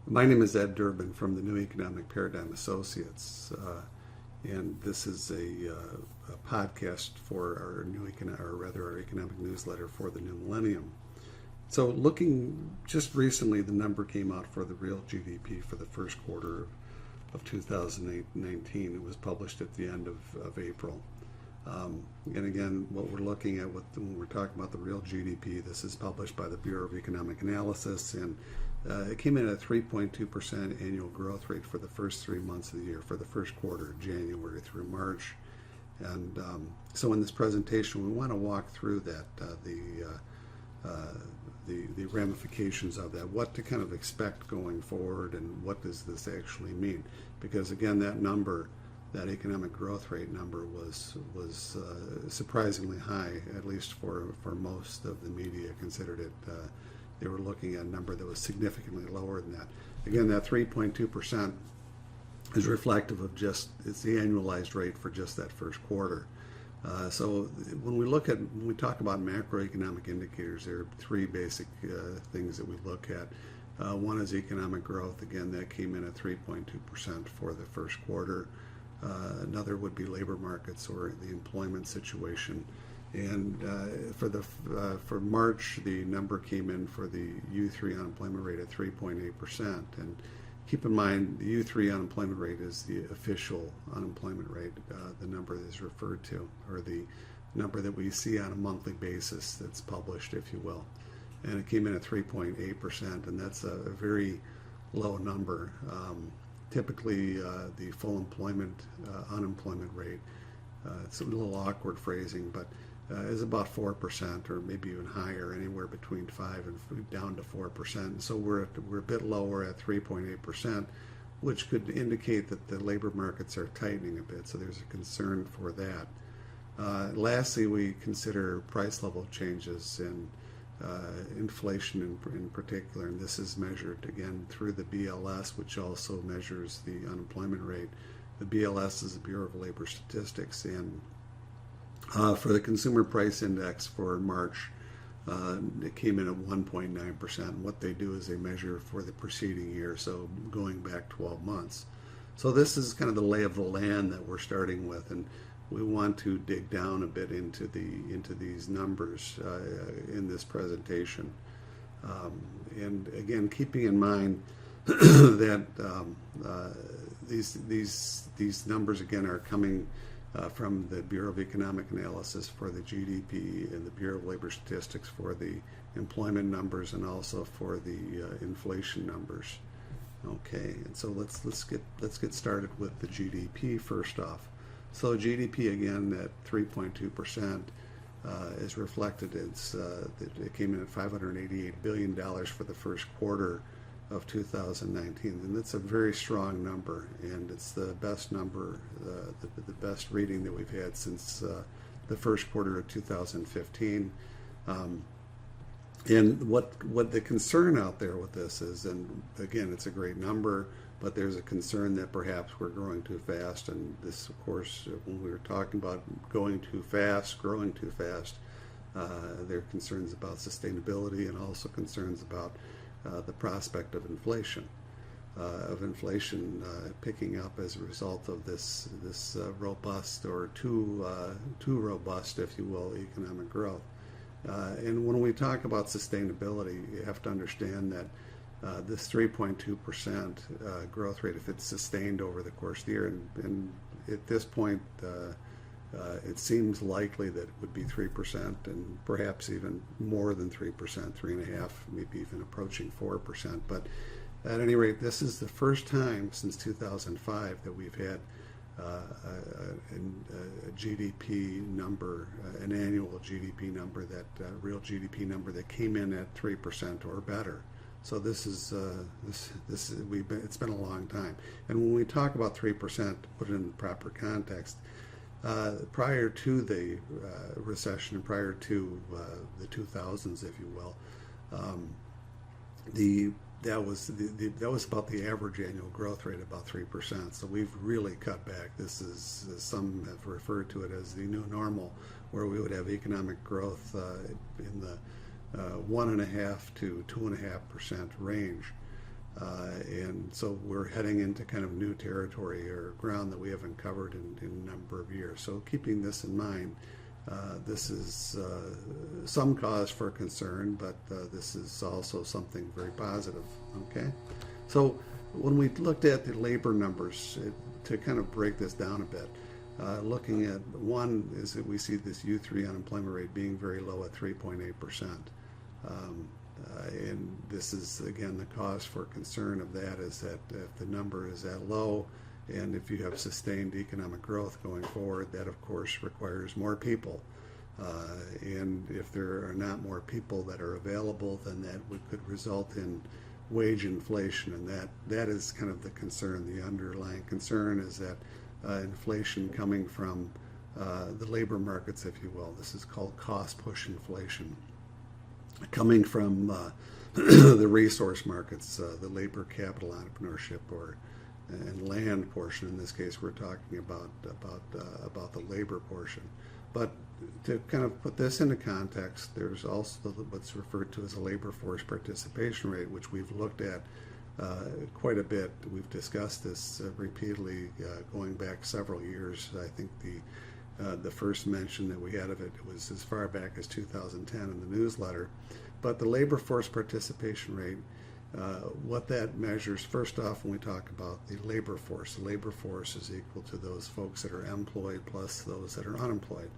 My name is Ed Durbin from the New Economic Paradigm Associates, and this is a podcast for our economic newsletter for the new millennium. So, looking just recently, the number came out for the real GDP for the first quarter of 2019. It was published at the end of April. And again, what we're looking at when we're talking about the real GDP, this is published by the Bureau of Economic Analysis, and it came in at a 3.2% annual growth rate for the first 3 months of the year, for the first quarter, January through March. And so in this presentation, we want to walk through that, the ramifications of that, what to kind of expect going forward, and what does this actually mean? Because again, that number, that economic growth rate number was surprisingly high, at least for most of the media considered it. They were looking at a number that was significantly lower than that. Again, that 3.2% is reflective of it's the annualized rate for just that first quarter. So when we talk about macroeconomic indicators, there are three basic things that we look at. One is economic growth. Again, that came in at 3.2% for the first quarter. Another would be labor markets or the employment situation. And for March, the number came in for the U3 unemployment rate at 3.8%. And keep in mind, the U3 unemployment rate is the official unemployment rate, the number that is referred to, or the number that we see on a monthly basis that's published, if you will. And it came in at 3.8%, and that's a very low number. Typically, the full unemployment rate, it's a little awkward phrasing, but is about 4%, or maybe even higher, anywhere between 5 and down to 4%. So we're a bit lower at 3.8%, which could indicate that the labor markets are tightening a bit. So there's a concern for that. Lastly, we consider price level changes and inflation in particular, and this is measured again through the BLS, which also measures the unemployment rate. The BLS is the Bureau of Labor Statistics, and for the Consumer Price Index for March, it came in at 1.9%. What they do is they measure for the preceding year, so going back 12 months. So this is kind of the lay of the land that we're starting with, and we want to dig down a bit into these numbers in this presentation. And again, keeping in mind that these numbers again are coming from the Bureau of Economic Analysis for the GDP and the Bureau of Labor Statistics for the employment numbers, and also for the inflation numbers. Okay, and so let's get started with the GDP first off. So GDP again at 3.2% is reflected. It came in at $588 billion for the first quarter of 2019, and that's a very strong number, and it's the best number, the best reading that we've had since the first quarter of 2015. And what the concern out there with this is, and again, it's a great number, but there's a concern that perhaps we're growing too fast. And this, of course, when we were talking about growing too fast, there are concerns about sustainability, and also concerns about the prospect of inflation, picking up as a result of this robust, or too robust, if you will, economic growth. And when we talk about sustainability, you have to understand that this 3.2% growth rate, if it's sustained over the course of the year, and at this point, it seems likely that it would be 3%, and perhaps even more than 3%, 3.5%, maybe even approaching 4%. But at any rate, this is the first time since 2005 that we've had a GDP number, an annual GDP number, that real GDP number that came in at 3% or better. So it's been a long time. And when we talk about 3%, to put it in the proper context, prior to the recession, and prior to the 2000s, if you will, that was about the average annual growth rate, about 3%. So we've really cut back. This is, some have referred to it as the new normal, where we would have economic growth in the 1.5% to 2.5% range. so we're heading into kind of new territory or ground that we haven't covered in a number of years. So keeping this in mind, this is some cause for concern, but this is also something very positive. Okay, so when we looked at the labor numbers, to kind of break this down a bit, looking at one is that we see this U3 unemployment rate being very low at 3.8%. And this is, again, the cause for concern of that is that if the number is that low, and if you have sustained economic growth going forward, that of course requires more people. And if there are not more people that are available, then that could result in wage inflation, and that is kind of the concern. The underlying concern is that inflation coming from the labor markets, if you will. This is called cost push inflation, coming from the resource markets, the labor capital entrepreneurship, and land portion. In this case, we're talking about the labor portion. But to kind of put this into context, there's also what's referred to as a labor force participation rate, which we've looked at quite a bit. We've discussed this repeatedly going back several years. I think the first mention that we had of it was as far back as 2010 in the newsletter. But the labor force participation rate, what that measures, first off, when we talk about the labor force is equal to those folks that are employed plus those that are unemployed.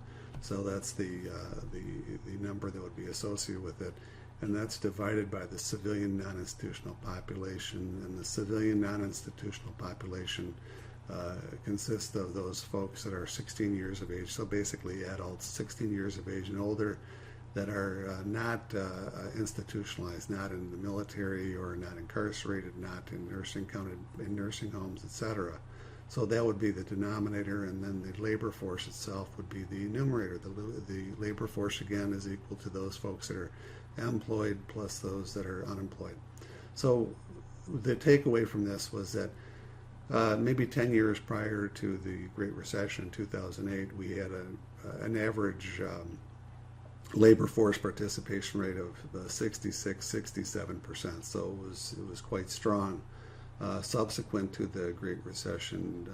So that's the number that would be associated with it. And that's divided by the civilian non-institutional population. And the civilian non-institutional population consists of those folks that are 16 years of age, so basically adults 16 years of age and older, that are not institutionalized, not in the military or not incarcerated, not in nursing homes, etc. So that would be the denominator, and then the labor force itself would be the numerator. The labor force, again, is equal to those folks that are employed plus those that are unemployed. So the takeaway from this was that maybe 10 years prior to the Great Recession in 2008, we had an average labor force participation rate of 66-67%. So it was quite strong. Subsequent to the Great Recession,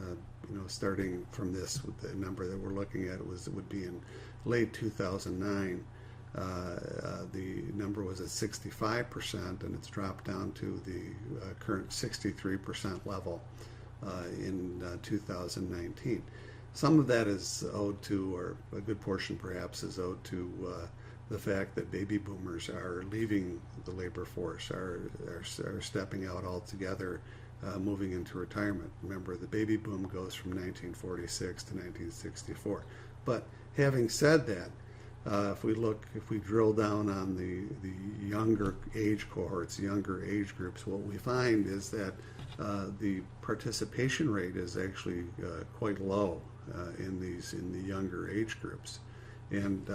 starting from this, with the number that we're looking at, it would be in late 2009. The number was at 65%, and it's dropped down to the current 63% level in 2019. Some of that is owed to, or a good portion perhaps, is owed to the fact that baby boomers are leaving the labor force, are stepping out altogether, moving into retirement. Remember, the baby boom goes from 1946 to 1964. But having said that, if we drill down on the younger age cohorts, younger age groups, what we find is that the participation rate is actually quite low in the younger age groups, and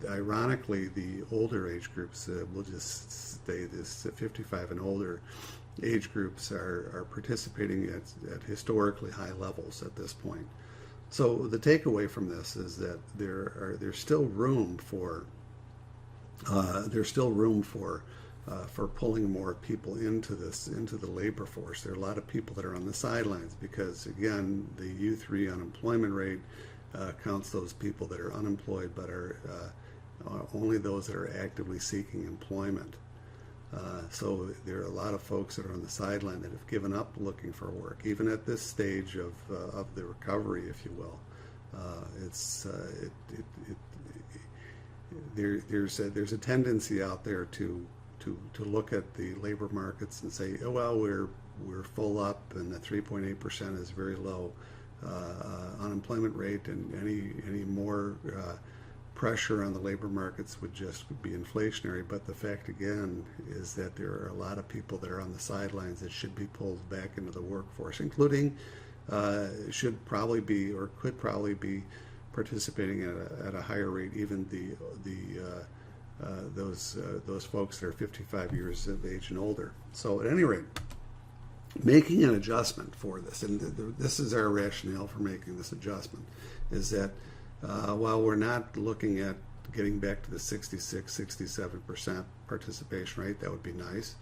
ironically, the older age groups, we'll just say this, 55 and older age groups are participating at historically high levels at this point. So the takeaway from this is that there's still room for pulling more people into the labor force. There are a lot of people that are on the sidelines because, again, the U3 unemployment rate counts those people that are unemployed, but are only those that are actively seeking employment. So there are a lot of folks that are on the sideline that have given up looking for work, even at this stage of the recovery, if you will. There's a tendency out there to look at the labor markets and say, oh well, we're full up, and the 3.8% is very low unemployment rate, and any more pressure on the labor markets would just be inflationary. But the fact, again, is that there are a lot of people that are on the sidelines that should be pulled back into the workforce, including should probably be or could probably be participating at a higher rate, even those folks that are 55 years of age and older. So at any rate, making an adjustment for this, and this is our rationale for making this adjustment, is that while we're not looking at getting back to the 66-67% participation rate, that would be nice.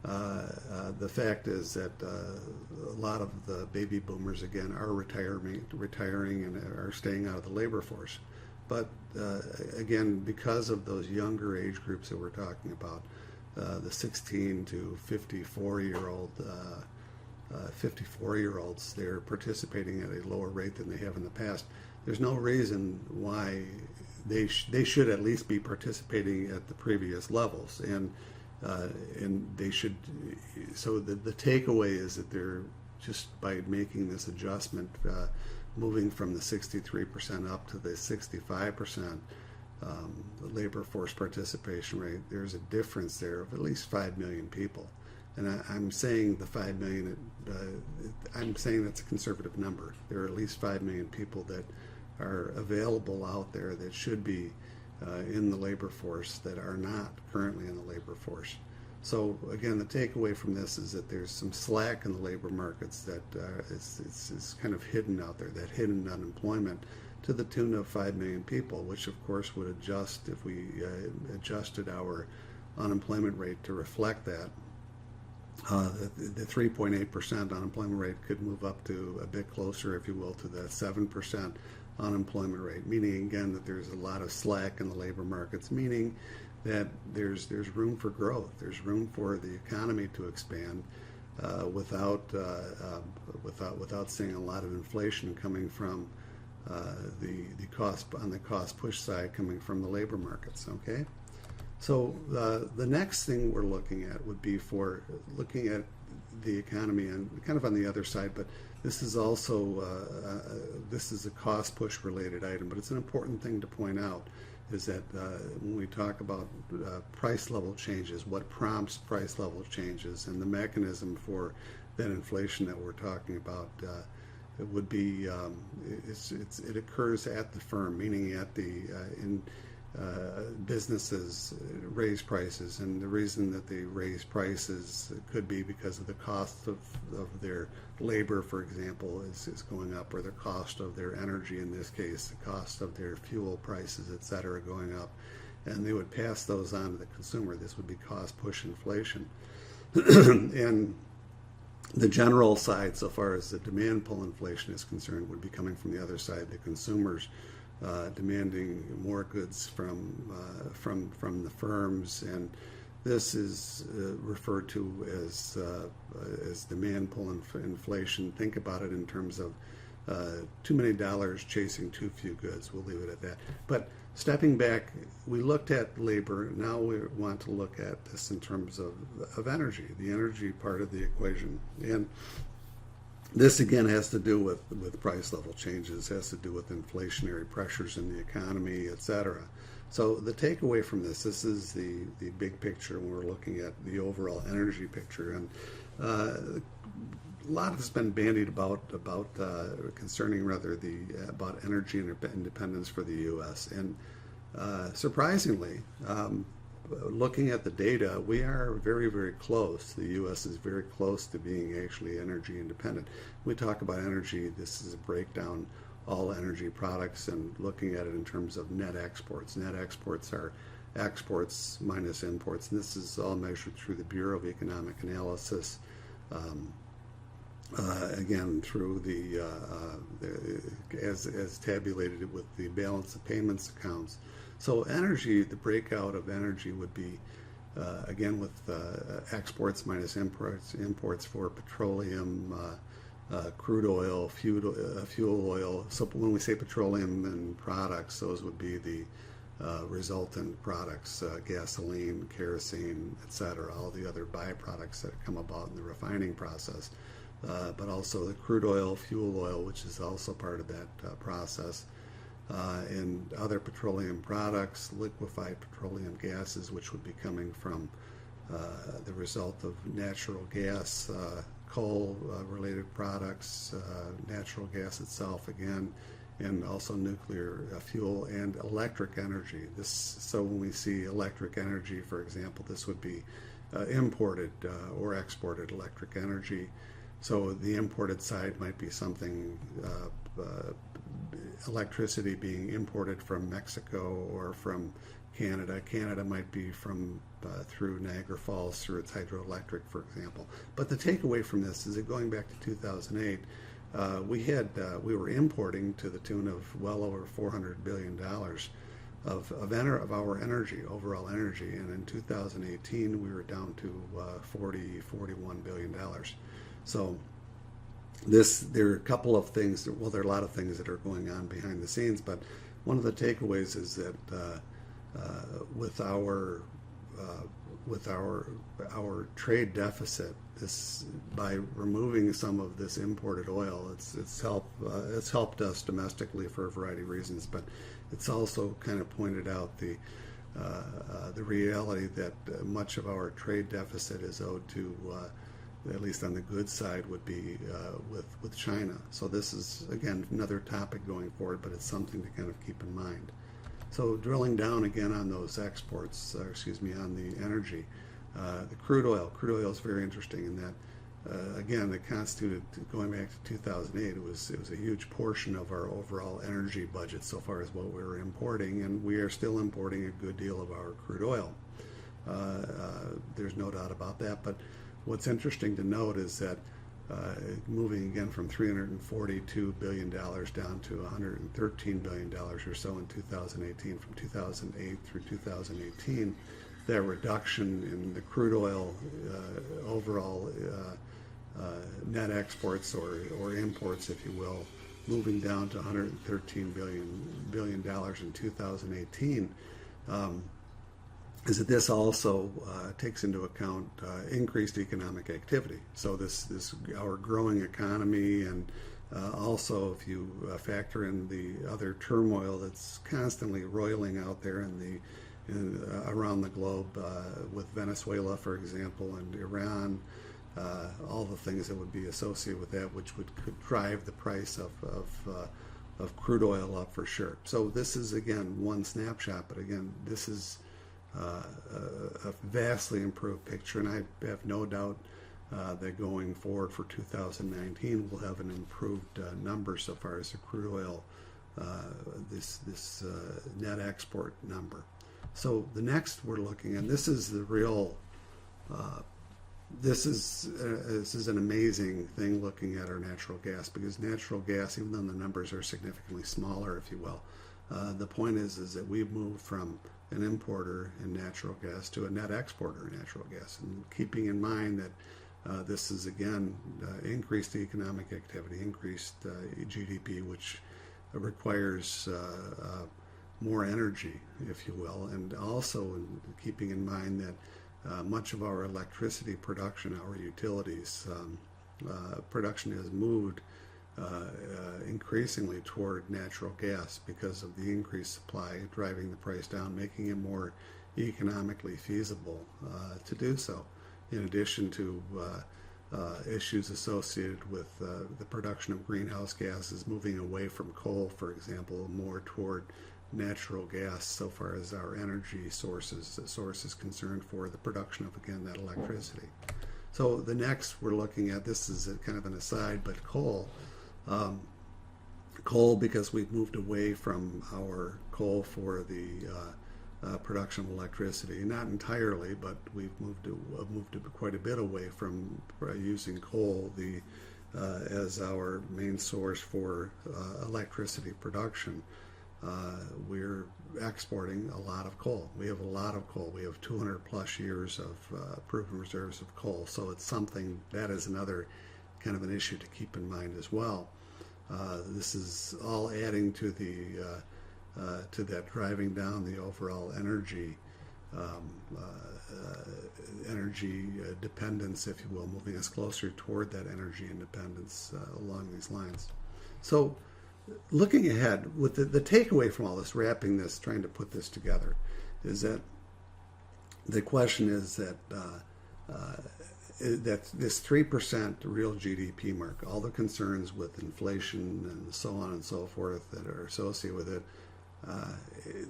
The fact is that a lot of the baby boomers, again, are retiring and are staying out of the labor force. But again, because of those younger age groups that we're talking about, the 16 to 54-year-olds, they're participating at a lower rate than they have in the past. There's no reason why they should at least be participating at the previous levels, and they should. So the takeaway is that they're just by making this adjustment, moving from the 63% up to the 65% labor force participation rate, there's a difference there of at least 5 million people. And I'm saying the 5 million, I'm saying that's a conservative number. There are at least 5 million people that are available out there that should be in the labor force that are not currently in the labor force. So again, the takeaway from this is that there's some slack in the labor markets that is kind of hidden out there, that hidden unemployment to the tune of 5 million people, which of course would adjust if we adjusted our unemployment rate to reflect that. The 3.8% unemployment rate could move up to a bit closer, if you will, to the 7% unemployment rate, meaning again that there's a lot of slack in the labor markets, meaning that there's room for growth, there's room for the economy to expand without seeing a lot of inflation coming from the cost on the cost push side coming from the labor markets. Okay. So the next thing we're looking at would be for looking at the economy and kind of on the other side, but this is also this is a cost push related item, but it's an important thing to point out is that when we talk about price level changes, what prompts price level changes and the mechanism for that inflation that we're talking about, it would be it occurs at the firm, meaning at the businesses raise prices, and the reason that they raise prices could be because of the cost of their labor, for example, is going up, or the cost of their energy, in this case, the cost of their fuel prices, etc., going up, and they would pass those on to the consumer. This would be cost push inflation. And the general side, so far as the demand pull inflation is concerned, would be coming from the other side, the consumers demanding more goods from the firms, and this is referred to as demand pull inflation. Think about it in terms of too many dollars chasing too few goods. We'll leave it at that. But stepping back, we looked at labor. Now we want to look at this in terms of energy, the energy part of the equation. And this again has to do with price level changes, has to do with inflationary pressures in the economy, etc. So the takeaway from this is the big picture when we're looking at the overall energy picture. And a lot has been bandied about concerning rather about energy independence for the U.S. And surprisingly, looking at the data, we are very, very close. The U.S. is very close to being actually energy independent. We talk about energy, this is a breakdown, all energy products, and looking at it in terms of net exports. Net exports are exports minus imports, and this is all measured through the Bureau of Economic Analysis, again, through as tabulated with the balance of payments accounts. So energy, the breakout of energy would be, again, with exports minus imports for petroleum, crude oil, fuel oil. So when we say petroleum and products, those would be the resultant products, gasoline, kerosene, etc., all the other byproducts that come about in the refining process, but also the crude oil, fuel oil, which is also part of that process. And other petroleum products, liquefied petroleum gases, which would be coming from the result of natural gas, coal-related products, natural gas itself again, and also nuclear fuel and electric energy. So when we see electric energy, for example, this would be imported or exported electric energy. So the imported side might be something electricity being imported from Mexico or from Canada. Canada might be from through Niagara Falls through its hydroelectric, for example. But the takeaway from this is that going back to 2008, we were importing to the tune of well over $400 billion of our energy, overall energy, and in 2018 we were down to $41 billion. So there are a couple of things, well, there are a lot of things that are going on behind the scenes, but one of the takeaways is that with our trade deficit, by removing some of this imported oil, it's helped us domestically for a variety of reasons, but it's also kind of pointed out the reality that much of our trade deficit is owed to, at least on the goods side, would be with China. So this is, again, another topic going forward, but it's something to kind of keep in mind. So drilling down again on those exports, on the energy, the crude oil. Crude oil is very interesting in that, again, it constituted, going back to 2008, it was a huge portion of our overall energy budget so far as what we were importing, and we are still importing a good deal of our crude oil. There's no doubt about that, but what's interesting to note is that moving again from $342 billion down to $113 billion or so in 2018, from 2008 through 2018, that reduction in the crude oil overall net exports or imports, if you will, moving down to $113 billion in 2018, is that this also takes into account increased economic activity. So this our growing economy, and also if you factor in the other turmoil that's constantly roiling out there around the globe, with Venezuela, for example, and Iran, all the things that would be associated with that, which could drive the price of crude oil up for sure. So this is, again, one snapshot, but again, this is a vastly improved picture, and I have no doubt that going forward for 2019 we'll have an improved number so far as the crude oil, this net export number. So the next we're looking at, this is the real, this is an amazing thing looking at our natural gas, because natural gas, even though the numbers are significantly smaller, if you will, the point is that we've moved from an importer in natural gas to a net exporter in natural gas, and keeping in mind that this is, again, increased economic activity, increased GDP, which requires more energy, if you will, and also keeping in mind that much of our electricity production, our utilities production, has moved increasingly toward natural gas because of the increased supply driving the price down, making it more economically feasible to do so, in addition to issues associated with the production of greenhouse gases, moving away from coal, for example, more toward natural gas so far as our energy source is concerned for the production of, again, that electricity. So the next we're looking at, this is kind of an aside, but coal. Coal, because we've moved away from our coal for the production of electricity, not entirely, but we've moved quite a bit away from using coal as our main source for electricity production. We're exporting a lot of coal. We have a lot of coal. We have 200 plus years of proven reserves of coal. So it's something that is another kind of an issue to keep in mind as well. This is all adding to that driving down the overall energy dependence, if you will, moving us closer toward that energy independence along these lines. So looking ahead, with the takeaway from all this, wrapping this, trying to put this together, is that the question is that that this 3% real GDP mark, all the concerns with inflation and so on and so forth that are associated with it,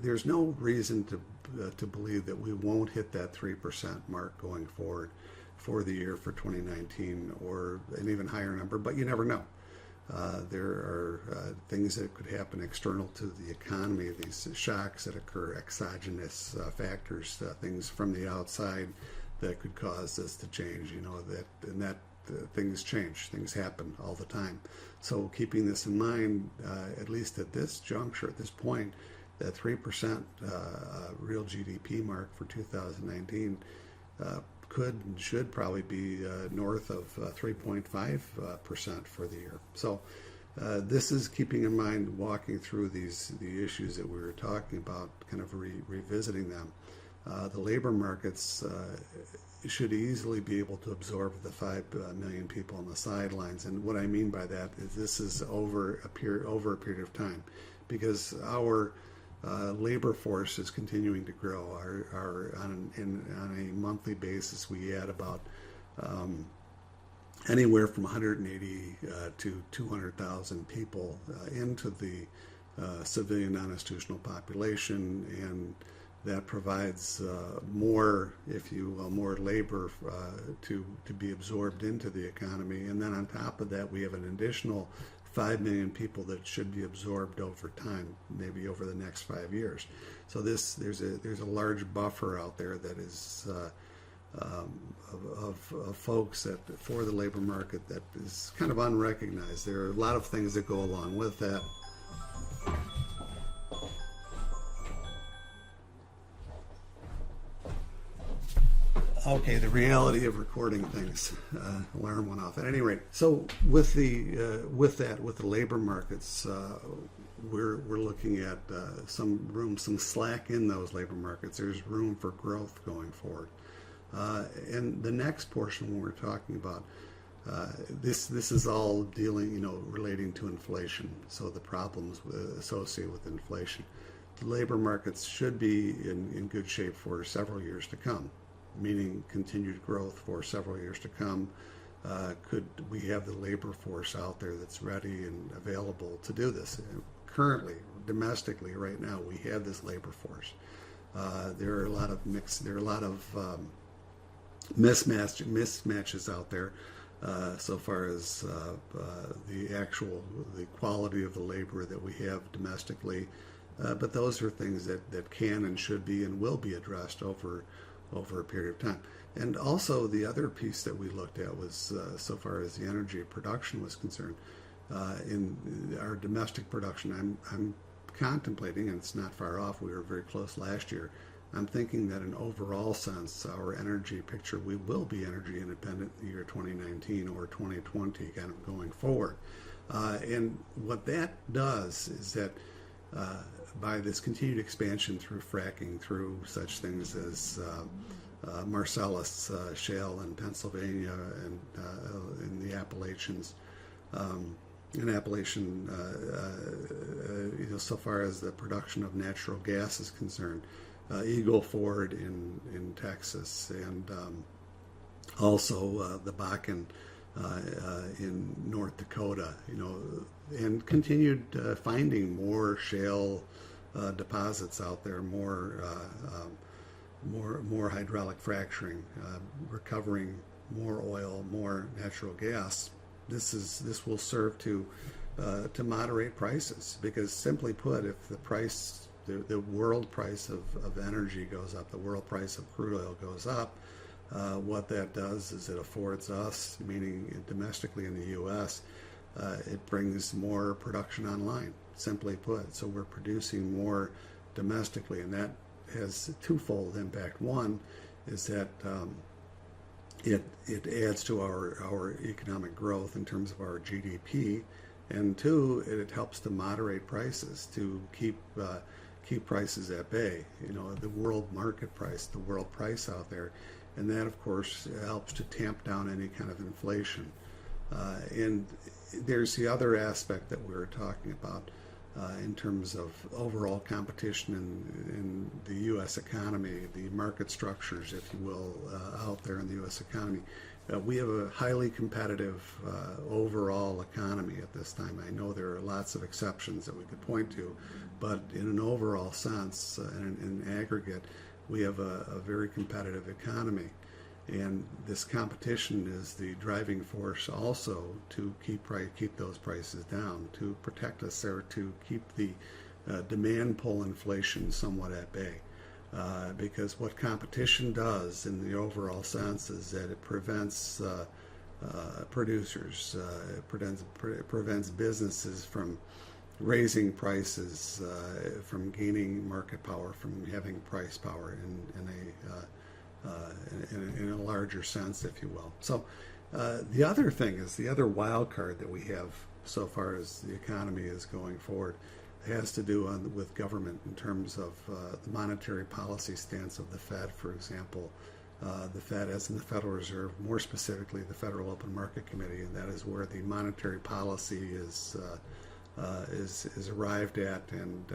there's no reason to believe that we won't hit that 3% mark going forward for the year for 2019, or an even higher number, but you never know. There are things that could happen external to the economy, these shocks that occur, exogenous factors, things from the outside that could cause this to change. Things change, things happen all the time. So keeping this in mind, at least at this juncture, at this point, that 3% real GDP mark for 2019 could and should probably be north of 3.5% for the year. So this is keeping in mind, walking through the issues that we were talking about, kind of revisiting them. The labor markets should easily be able to absorb the 5 million people on the sidelines. And what I mean by that is this is over a period of time, because our labor force is continuing to grow. On a monthly basis, we add about anywhere from 180 to 200,000 people into the civilian non-institutional population, and that provides more, if you will, more labor to be absorbed into the economy. And then on top of that, we have an additional 5 million people that should be absorbed over time, maybe over the next 5 years. So there's a large buffer out there that is of folks that for the labor market that is kind of unrecognized. There are a lot of things that go along with that. Okay, the reality of recording things. Alarm went off. At any rate, so with the labor markets, we're looking at some slack in those labor markets. There's room for growth going forward. And the next portion, when we're talking about this is all dealing, relating to inflation. So the problems associated with inflation. The labor markets should be in good shape for several years to come, meaning continued growth for several years to come. Could we have the labor force out there that's ready and available to do this? Currently, domestically, right now, we have this labor force. There are a lot of mismatches out there so far as the quality of the labor that we have domestically. But those are things that can and should be and will be addressed over a period of time. And also the other piece that we looked at was so far as the energy production was concerned, in our domestic production, I'm contemplating, and it's not far off, we were very close last year, I'm thinking that in overall sense, our energy picture, we will be energy independent in the year 2019 or 2020 kind of going forward. And what that does is that by this continued expansion through fracking, through such things as Marcellus shale in Pennsylvania and in the Appalachians, so far as the production of natural gas is concerned, Eagle Ford in Texas, and also the Bakken in North Dakota, and continued finding more shale deposits out there, more hydraulic fracturing, recovering more oil, more natural gas. This will serve to moderate prices, because simply put, if the price, the world price of energy goes up, the world price of crude oil goes up, what that does is it affords us, meaning domestically in the U.S., it brings more production online, simply put. So we're producing more domestically, and that has a twofold impact. One is that it adds to our economic growth in terms of our GDP, and two, it helps to moderate prices, to keep prices at bay. The world market price, the world price out there, and that of course helps to tamp down any kind of inflation. And there's the other aspect that we were talking about in terms of overall competition in the U.S. economy, the market structures, if you will, out there in the U.S. economy. We have a highly competitive overall economy at this time. I know there are lots of exceptions that we could point to, but in an overall sense, in aggregate, we have a very competitive economy. And this competition is the driving force also to keep those prices down, to protect us, or to keep the demand pull inflation somewhat at bay. Because what competition does in the overall sense is that it prevents producers, it prevents businesses from raising prices, from gaining market power, from having price power in a larger sense, if you will. So the other thing is, the other wild card that we have so far as the economy is going forward has to do with government in terms of the monetary policy stance of the Fed, for example. The Fed, as in the Federal Reserve, more specifically the Federal Open Market Committee, and that is where the monetary policy is arrived at, and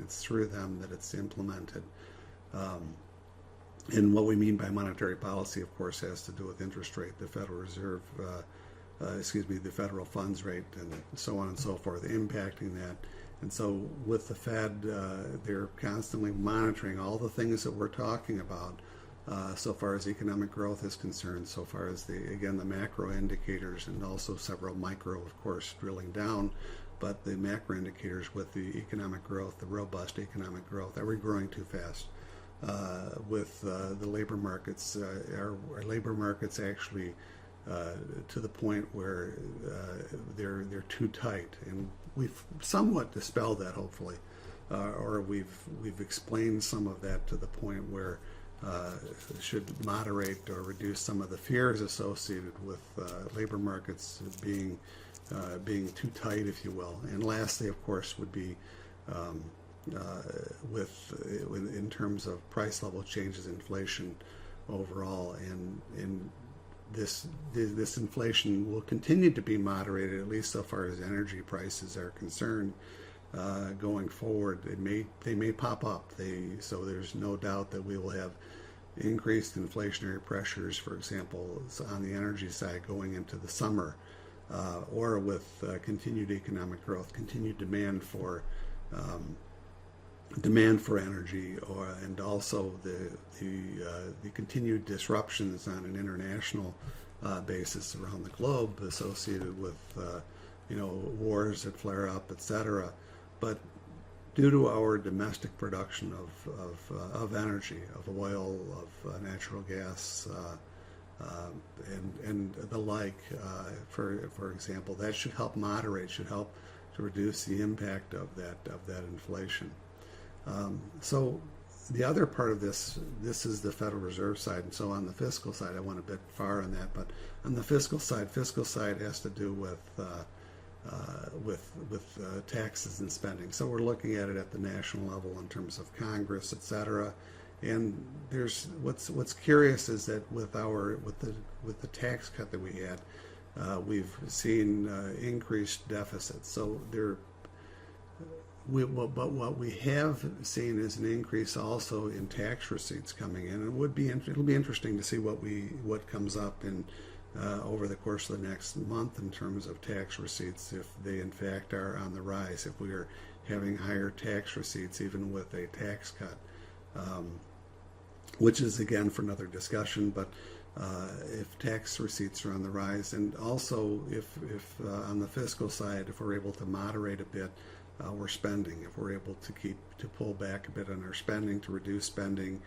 it's through them that it's implemented. And what we mean by monetary policy, of course, has to do with interest rate, the Federal Reserve, the federal funds rate, and so on and so forth, impacting that. And so with the Fed, they're constantly monitoring all the things that we're talking about so far as economic growth is concerned, so far as the macro indicators, and also several micro, of course, drilling down. But the macro indicators with the economic growth, the robust economic growth, are we growing too fast? With the labor markets, our labor markets actually to the point where they're too tight, and we've somewhat dispelled that, hopefully, or we've explained some of that to the point where it should moderate or reduce some of the fears associated with labor markets being too tight, if you will. And lastly, of course, would be in terms of price level changes, inflation overall, and this inflation will continue to be moderated, at least so far as energy prices are concerned. Going forward, they may pop up. So there's no doubt that we will have increased inflationary pressures, for example, on the energy side going into the summer, or with continued economic growth, continued demand for energy, and also the continued disruptions on an international basis around the globe associated with wars that flare up, etc. But due to our domestic production of energy, of oil, of natural gas, and the like, for example, that should help moderate, should help to reduce the impact of that inflation. So the other part of this is the Federal Reserve side, and so on the fiscal side, I went a bit far on that, but on the fiscal side has to do with taxes and spending. So we're looking at it at the national level in terms of Congress, etc. And there's what's curious is that with the tax cut that we had, we've seen increased deficits. So but what we have seen is an increase also in tax receipts coming in. It'll be interesting to see what comes up in over the course of the next month in terms of tax receipts, if they in fact are on the rise, if we are having higher tax receipts even with a tax cut, which is again for another discussion. But if tax receipts are on the rise, and also if on the fiscal side, if we're able to moderate a bit we're spending, if we're able to pull back a bit on our spending, to reduce spending,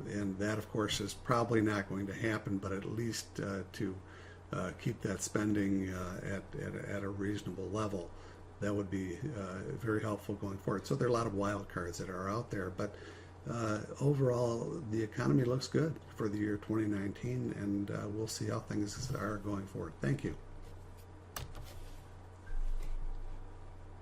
and that of course is probably not going to happen, but at least to keep that spending at a reasonable level, that would be very helpful going forward. So there are a lot of wild cards that are out there, but overall the economy looks good for the year 2019, and we'll see how things are going forward. Thank you.